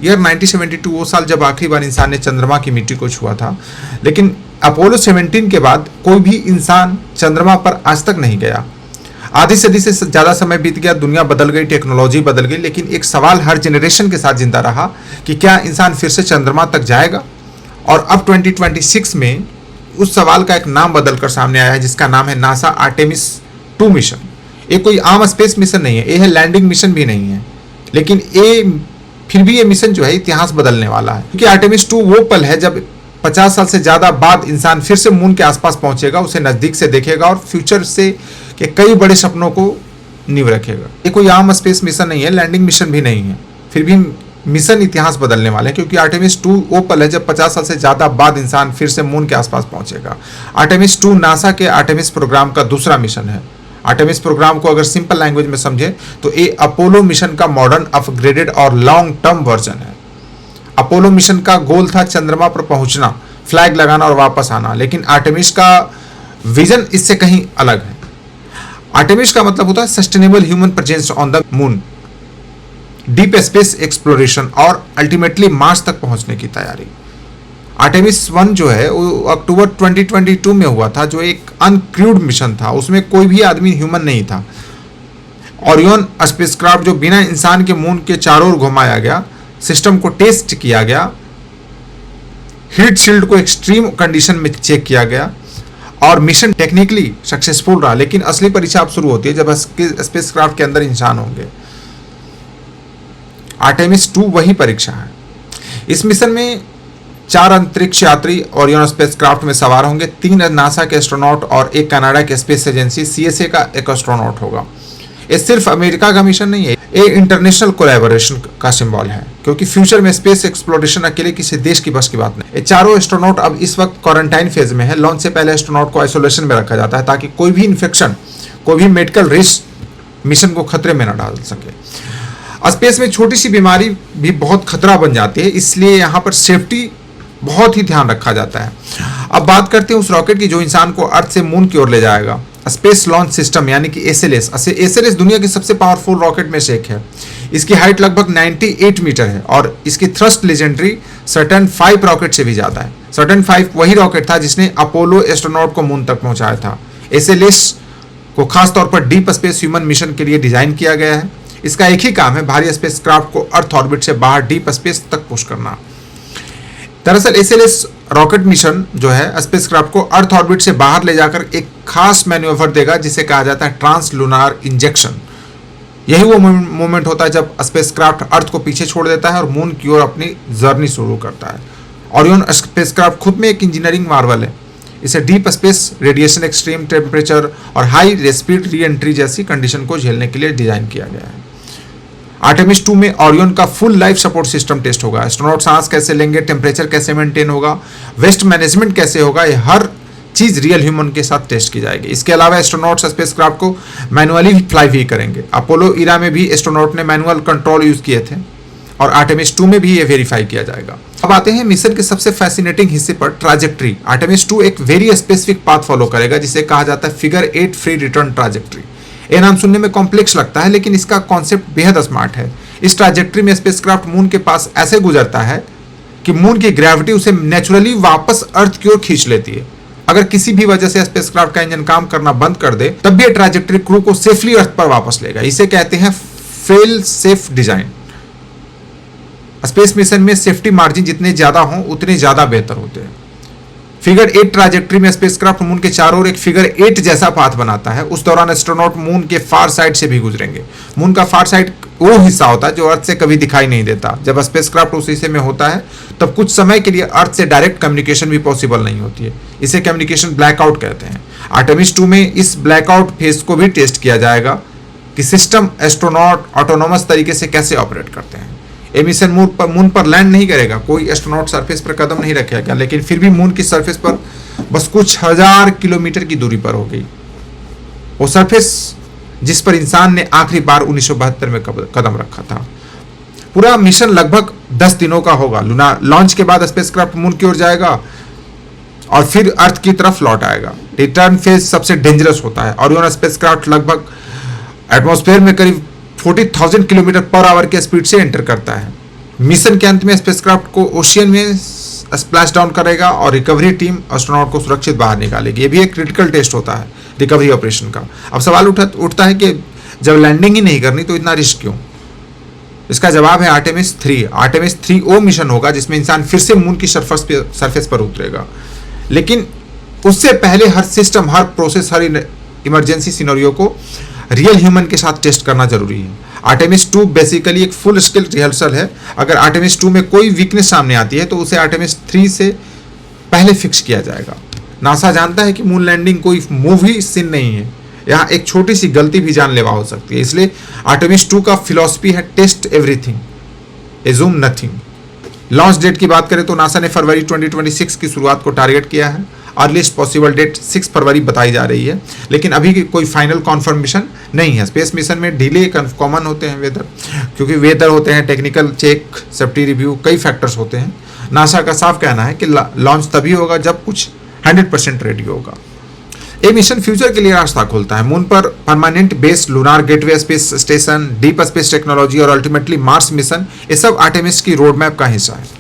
Year 1972 वो साल जब आखिरी बार इंसान ने चंद्रमा की मिट्टी को छुआ था, लेकिन अपोलो 17 के बाद कोई भी इंसान चंद्रमा पर आज तक नहीं गया। आधी सदी से ज़्यादा समय बीत गया, दुनिया बदल गई, टेक्नोलॉजी बदल गई, लेकिन एक सवाल हर जनरेशन के साथ जिंदा रहा कि क्या इंसान फिर से चंद्रमा तक जाएगा। और अब 2026 में उस सवाल का एक नाम बदलकर सामने आया है, जिसका नाम है नासा आर्टेमिस 2 मिशन। ये कोई आम स्पेस मिशन नहीं है, ये है लैंडिंग मिशन भी नहीं है, लेकिन फिर भी ये मिशन जो है इतिहास बदलने वाला है, क्योंकि आर्टेमिस 2 वो पल है जब 50 साल से ज़्यादा बाद इंसान फिर से मून के आसपास पहुंचेगा, उसे नज़दीक से देखेगा और फ्यूचर से के कई बड़े सपनों को नींव रखेगा। ये कोई आम स्पेस मिशन नहीं है, लैंडिंग मिशन भी नहीं है, फिर भी मिशन इतिहास बदलने वाले हैं, क्योंकि आर्टेमिस 2 वो पल है जब 50 साल से ज़्यादा बाद इंसान फिर से मून के आसपास पहुंचेगा। आर्टेमिस 2 नासा के आर्टेमिस प्रोग्राम का दूसरा मिशन है। आर्टेमिस प्रोग्राम को अगर सिंपल लैंग्वेज में समझे तो ये अपोलो मिशन का मॉडर्न, अपग्रेडेड और लॉन्ग टर्म वर्जन है। अपोलो मिशन का गोल था चंद्रमा पर पहुंचना, फ्लैग लगाना और वापस आना, लेकिन आर्टेमिस का विजन इससे कहीं अलग है। आर्टेमिस का मतलब होता है sustainable human presence on the moon, deep space exploration और अल्टीमेटली मार्स तक पहुंचने की तैयारी। आर्टेमिस 1 जो है वो अक्टूबर 2022 में हुआ था, जो एक अनक्रूड मिशन था, उसमें कोई भी आदमी ह्यूमन नहीं था। ओरियन स्पेसक्राफ्ट जो बिना इंसान के मून के चारों ओर घुमाया गया, सिस्टम को टेस्ट किया गया, हीट शील्ड को एक्सट्रीम कंडीशन में चेक किया गया और मिशन टेक्निकली सक्सेसफुल रहा। लेकिन असली परीक्षा अब शुरू होती है जब स्पेसक्राफ्ट के अंदर इंसान होंगे। आर्टेमिस 2 वही परीक्षा है। इस मिशन में 4 अंतरिक्ष यात्री ओरियन स्पेसक्राफ्ट में सवार होंगे, 3 नासा के एस्ट्रोनॉट और 1 कनाडा के स्पेस एजेंसी CSA का एक एस्ट्रोनॉट होगा। ये सिर्फ अमेरिका का मिशन नहीं है, ये इंटरनेशनल कोलैबोरेशन का सिंबल है, क्योंकि फ्यूचर में स्पेस एक्सप्लोरेशन अकेले किसी देश की बस की बात नहीं। ये चारों एस्ट्रोनॉट अब इस वक्त क्वारंटाइन फेज में है। लॉन्च से पहले एस्ट्रोनॉट को आइसोलेशन में रखा जाता है ताकि कोई भी इन्फेक्शन, कोई भी मेडिकल रिस्क मिशन को खतरे में न डाल सके। स्पेस में छोटी सी बीमारी भी बहुत खतरा बन जाती है, इसलिए यहाँ पर सेफ्टी बहुत ही ध्यान रखा जाता है। अब बात करते हैं उस रॉकेट की जो इंसान को अर्थ से मून की ओर ले जाएगा। स्पेस लॉन्च सिस्टम यानी कि SLS दुनिया की सबसे पावरफुल रॉकेट में से एक है। इसकी हाइट लगभग 98 मीटर है और इसकी थ्रस्ट लेजेंडरी सैटर्न 5 रॉकेट से भी ज़्यादा है। सैटर्न 5 वही रॉकेट था जिसने अपोलो एस्ट्रोनॉट को मून तक पहुंचाया था। SLS को खासतौर पर डीप स्पेस ह्यूमन मिशन के लिए डिजाइन किया गया है। इसका एक ही काम है, भारी स्पेसक्राफ्ट को अर्थ ऑर्बिट से बाहर डीप स्पेस तक पुश करना। दरअसल SLS रॉकेट मिशन जो है स्पेसक्राफ्ट को अर्थ ऑर्बिट से बाहर ले जाकर एक खास मैन्यूवर देगा जिसे कहा जाता है ट्रांस लूनार इंजेक्शन। यही वो मोमेंट होता है जब स्पेसक्राफ्ट अर्थ को पीछे छोड़ देता है और मून की ओर अपनी जर्नी शुरू करता है। ओरियन स्पेसक्राफ्ट खुद में एक इंजीनियरिंग मार्वल है। इसे deep space, radiation, extreme temperature और हाई स्पीड री एंट्री जैसी कंडीशन को झेलने के लिए डिजाइन किया गया है। आर्टेमिस 2 में ओरियन का full life support system test होगा। एस्ट्रोनॉट सांस कैसे लेंगे, टेम्परेचर कैसे मेंटेन होगा, वेस्ट मैनेजमेंट कैसे होगा, ये हर चीज़ रियल ह्यूमन के साथ टेस्ट की जाएगी। इसके अलावा एस्ट्रोनॉट्स स्पेसक्राफ्ट को मैनुअली फ्लाई भी करेंगे। अपोलो इरा में भी एस्ट्रोनॉट ने मैनुअल कंट्रोल यूज़ किए थे और आर्टेमिस 2 में भी ये वेरीफाई किया जाएगा। अब आते हैं मिशन के सबसे फैसिनेटिंग हिस्से पर, ट्राजेक्ट्री। आर्टेमिस 2 एक वेरी स्पेसिफिक पाथ फॉलो करेगा जिसे कहा जाता है फिगर 8 फ्री रिटर्न ट्राजेक्ट्री। ये नाम सुनने में कॉम्प्लेक्स लगता है, लेकिन इसका कॉन्सेप्ट बेहद स्मार्ट है। इस ट्राजेक्ट्री में स्पेसक्राफ्ट मून के पास ऐसे गुजरता है कि मून की ग्रेविटी उसे नेचुरली वापस अर्थ की ओर खींच लेती है। अगर किसी भी वजह से स्पेसक्राफ्ट का इंजन काम करना बंद कर दे, तब भी ये ट्राजेक्ट्री क्रू को सेफली अर्थ पर वापस लेगा। इसे कहते हैं fail safe design. Space mission में सेफ्टी मार्जिन जितने ज्यादा हों उतने ज्यादा बेहतर होते हैं। फिगर 8 ट्राजेक्ट्री में स्पेसक्राफ्ट मून के चारों ओर एक फिगर 8 जैसा पाथ बनाता है। उस दौरान एस्ट्रोनॉट मून के फार साइड से भी गुजरेंगे। मून का फार साइड वो हिस्सा होता है जो अर्थ से कभी दिखाई नहीं देता। जब स्पेसक्राफ्ट उस हिस्से में होता है तब कुछ समय के लिए अर्थ से डायरेक्ट कम्युनिकेशन भी पॉसिबल नहीं होती है। इसे कम्युनिकेशन ब्लैकआउट कहते हैं। आर्टेमिस 2 में इस ब्लैकआउट फेज को भी टेस्ट किया जाएगा कि सिस्टम एस्ट्रोनॉट ऑटोनोमस तरीके से कैसे ऑपरेट करते हैं। ये मिशन मून पर लैंड नहीं करेगा, कोई एस्ट्रोनॉट सरफेस पर कदम नहीं रखेगा, लेकिन फिर भी मून की सरफेस पर बस कुछ 1000 किलोमीटर की दूरी पर होगी वो सरफेस जिस पर इंसान ने आखिरी बार 1972 में कदम रखा था। पूरा मिशन लगभग 10 दिनों का होगा। लॉन्च के बाद स्पेसक्राफ्ट मून की ओर जाएगा और फिर अर्थ की तरफ लौट आएगा। रिटर्न फेज सबसे डेंजरस होता है। ओरियन स्पेसक्राफ्ट लगभग एटमॉस्फेयर में करीब 40,000 किलोमीटर पर आवर के स्पीड से एंटर करता है मिशन के अंत में स्पेसक्राफ्ट को ओशियन में स्प्लैश डाउन करेगा और रिकवरी टीम एस्ट्रोनॉट को सुरक्षित बाहर निकालेगी। ये भी एक क्रिटिकल टेस्ट होता है रिकवरी ऑपरेशन का। अब सवाल उठता है कि जब लैंडिंग ही नहीं करनी तो इतना रिस्क क्यों? इसका जवाब है आर्टेमिस 3। आर्टेमिस 3O मिशन होगा जिसमें इंसान फिर से मून की सरफेस पर उतरेगा, लेकिन उससे पहले हर सिस्टम, हर प्रोसेस, हर इमरजेंसी सिनेरियो को रियल ह्यूमन के साथ टेस्ट करना जरूरी है। आर्टेमिस 2 बेसिकली एक फुल स्केल रिहर्सल है। अगर आर्टेमिस 2 में कोई वीकनेस सामने आती है तो उसे आर्टेमिस 3 से पहले फिक्स किया जाएगा। नासा जानता है कि मून लैंडिंग कोई मूवी सीन नहीं है, यहाँ एक छोटी सी गलती भी जानलेवा हो सकती है। इसलिए आर्टेमिस 2 का फिलॉसफी है test everything, assume nothing. Launch date की बात करें तो नासा ने फरवरी 2026 की शुरुआत को टारगेट किया है। अर्लीस्ट पॉसिबल डेट 6 फरवरी बताई जा रही है, लेकिन अभी कोई फाइनल कॉन्फर्मेशन नहीं है। स्पेस मिशन में डिले कॉमन होते हैं, क्योंकि वेदर होते हैं, टेक्निकल चेक, सेफ्टी रिव्यू, कई फैक्टर्स होते हैं। नासा का साफ कहना है कि लॉन्च तभी होगा जब कुछ 100% रेडी होगा। ये मिशन फ्यूचर के लिए रास्ता खोलता है। मून पर permanent base, lunar gateway space station, deep space technology और अल्टीमेटली मार्स मिशन, ये सब आर्टेमिस की रोड मैप का हिस्सा है।